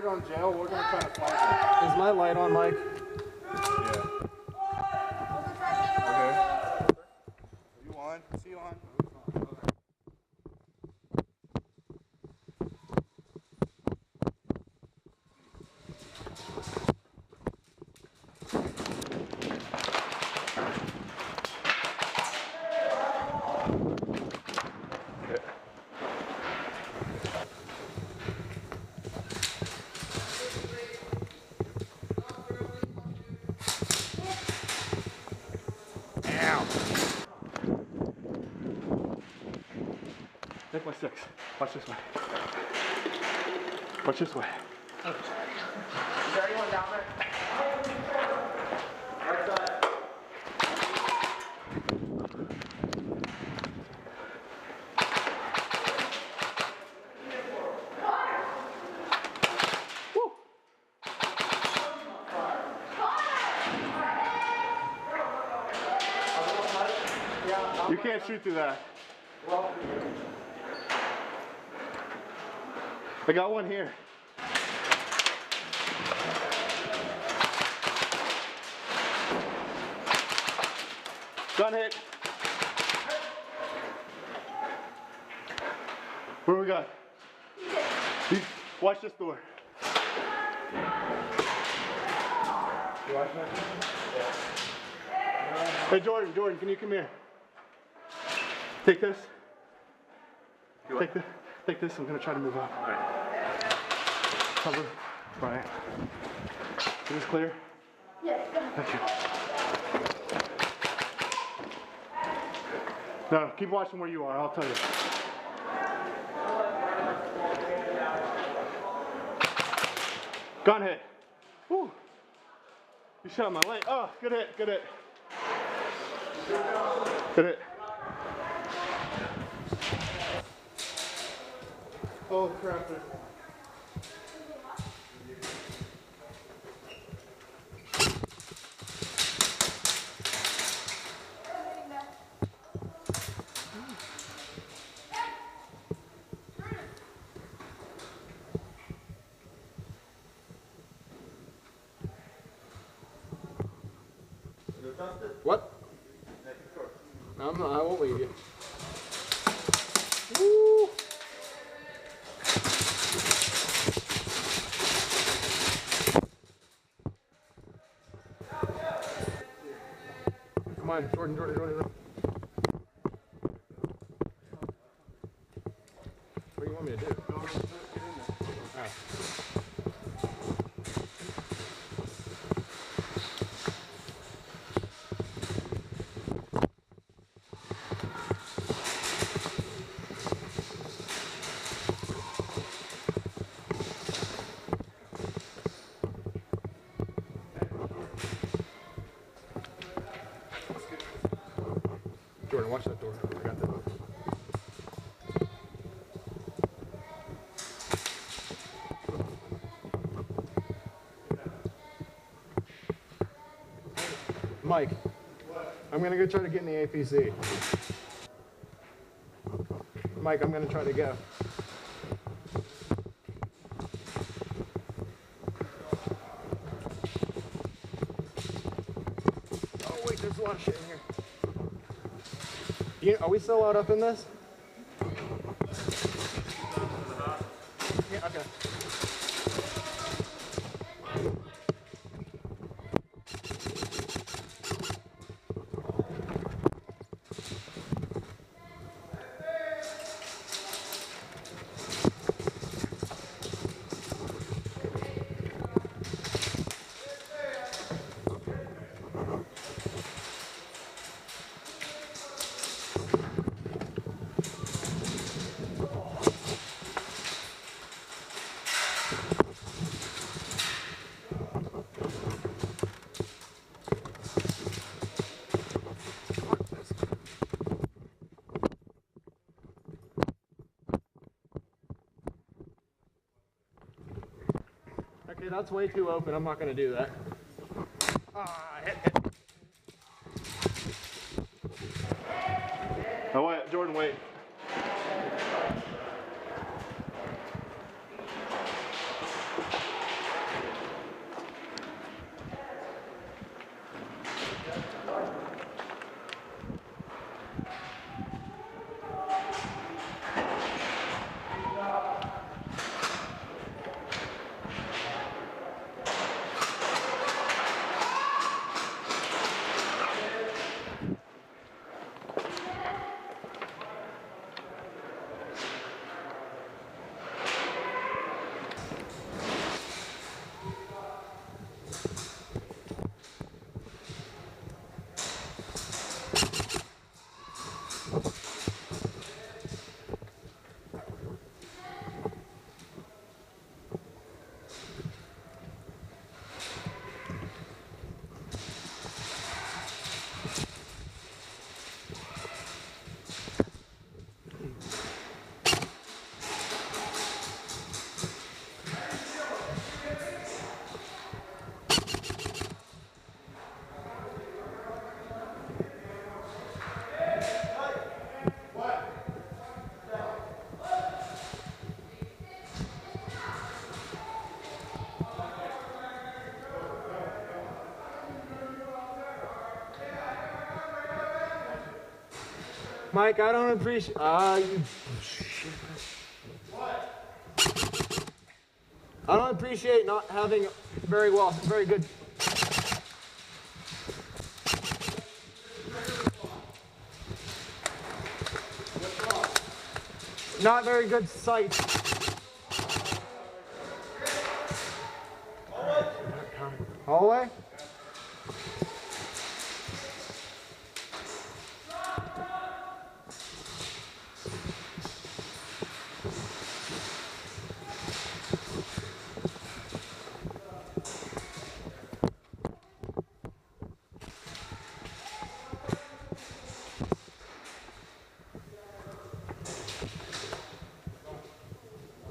target on jail, we're going to try to flank it. Is my light on, Mike? Yeah. Okay. You on? See you on? Take my six. Watch this way. Watch this way. Is there anyone down there? Right side. Woo. You can't shoot through that. I got one here. Gun hit. Where we got? Watch this door. You watching that? Yeah. Hey Jordan, can you come here? Take this. Take this. I'm gonna try to move up. All right. Cover. Right. Is this clear? Yes, go ahead. Thank you. No, keep watching where you are. I'll tell you. Gun hit. Woo. You shot my leg. Oh, good hit. Good hit. Good hit. Oh crap. What? I won't leave you. Woo! Come on, Jordan. What do you want me to do? Alright. Jordan, watch that door. I got that. Mike, I'm gonna go try to get in the APC. Mike, I'm gonna try to go. Oh wait, there's a lot of shit in here. Are we still allowed up in this? Yeah, okay. Okay, that's way too open. I'm not going to do that. Hit. Oh, wait, Jordan, wait. Mike, I don't appreciate. You. I don't appreciate not having very good. Not very good sight. Hallway?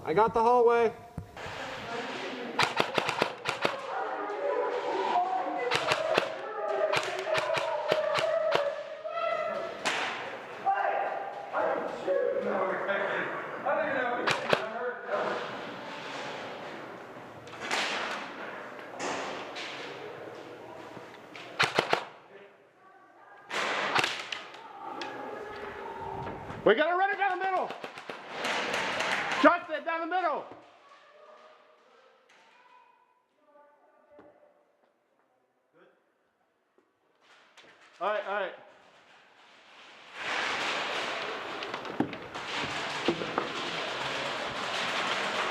I got the hallway. We gotta run it down the middle. Justin, down the middle. Good. All right, all right.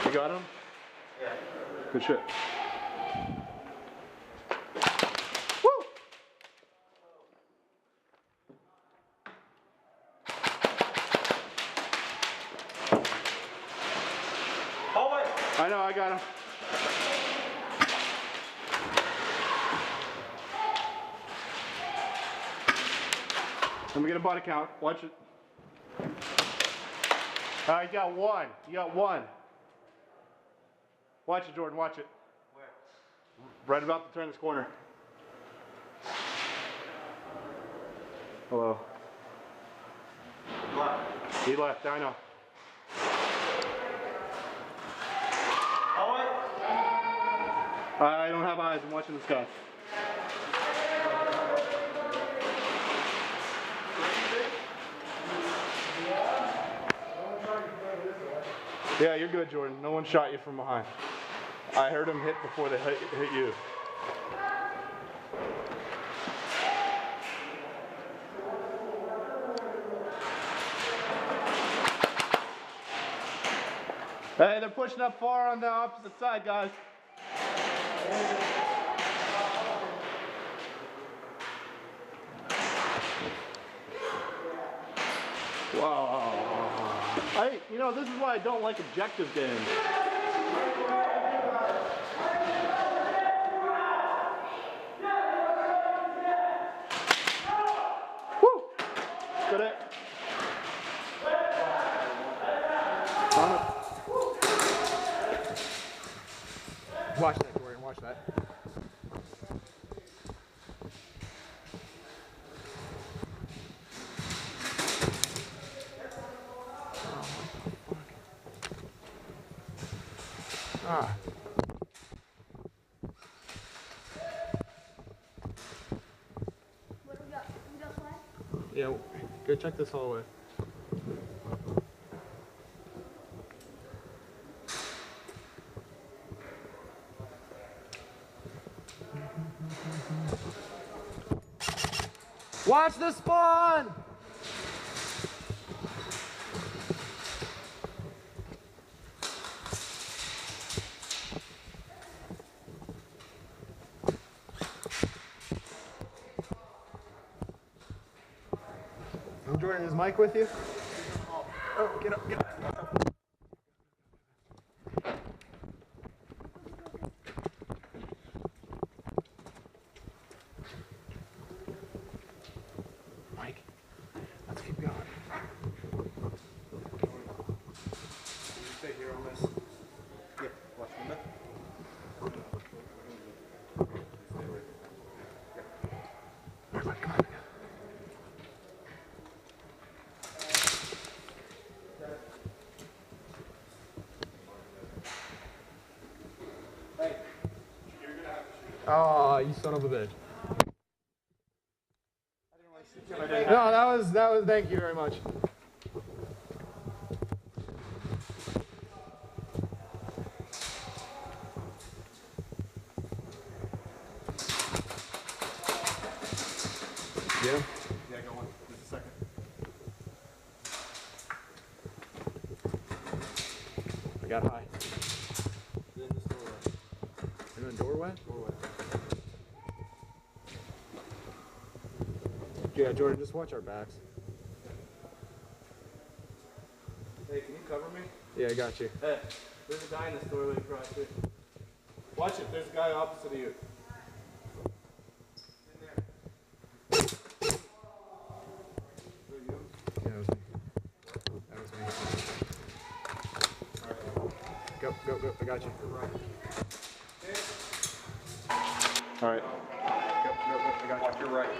You got him? Yeah. Good shit. I know, I got him. Let me get a body count. Watch it. All right, you got one. You got one. Watch it, Jordan. Watch it. Where? Right about to turn this corner. Hello. Left. He left. I know. I don't have eyes. I'm watching this guy. Yeah, you're good, Jordan. No one shot you from behind. I heard him hit before they hit you. Hey, they're pushing up far on the opposite side, guys. Wow. You know, this is why I don't like objective games. Woo! Good it. Watch that, Dorian. Watch that. Ah. What do we got? We got flag? Yeah, go check this hallway. Watch the spawn! Jordan, is Mike with you? Oh, get up, get up. Mike, let's keep going. Stay here on this. Yeah, watch me back. Everybody, come on. Oh, you son of a bitch. No, that was, thank you very much. Yeah. Yeah, go on. Just a second. I got high. Then this doorway. In a doorway? Doorway. Yeah, Jordan, just watch our backs. Hey, can you cover me? Yeah, I got you. Hey, there's a guy in this doorway across here. Watch it. There's a guy opposite of you. In there. Is that you? Yeah, that was me. That was me. Go, go, go. I got you. All right. Go, go, go. I got you. Watch your right.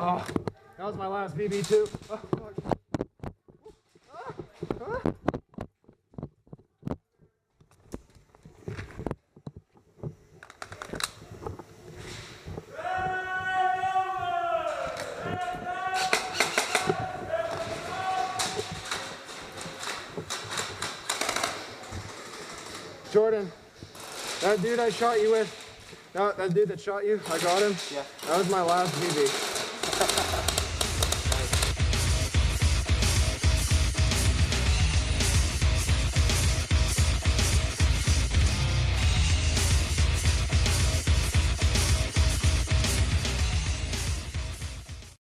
Oh, that was my last BB too. Oh, fuck. Jordan, that dude I shot you with, that dude that shot you, I got him. Yeah. That was my last BB.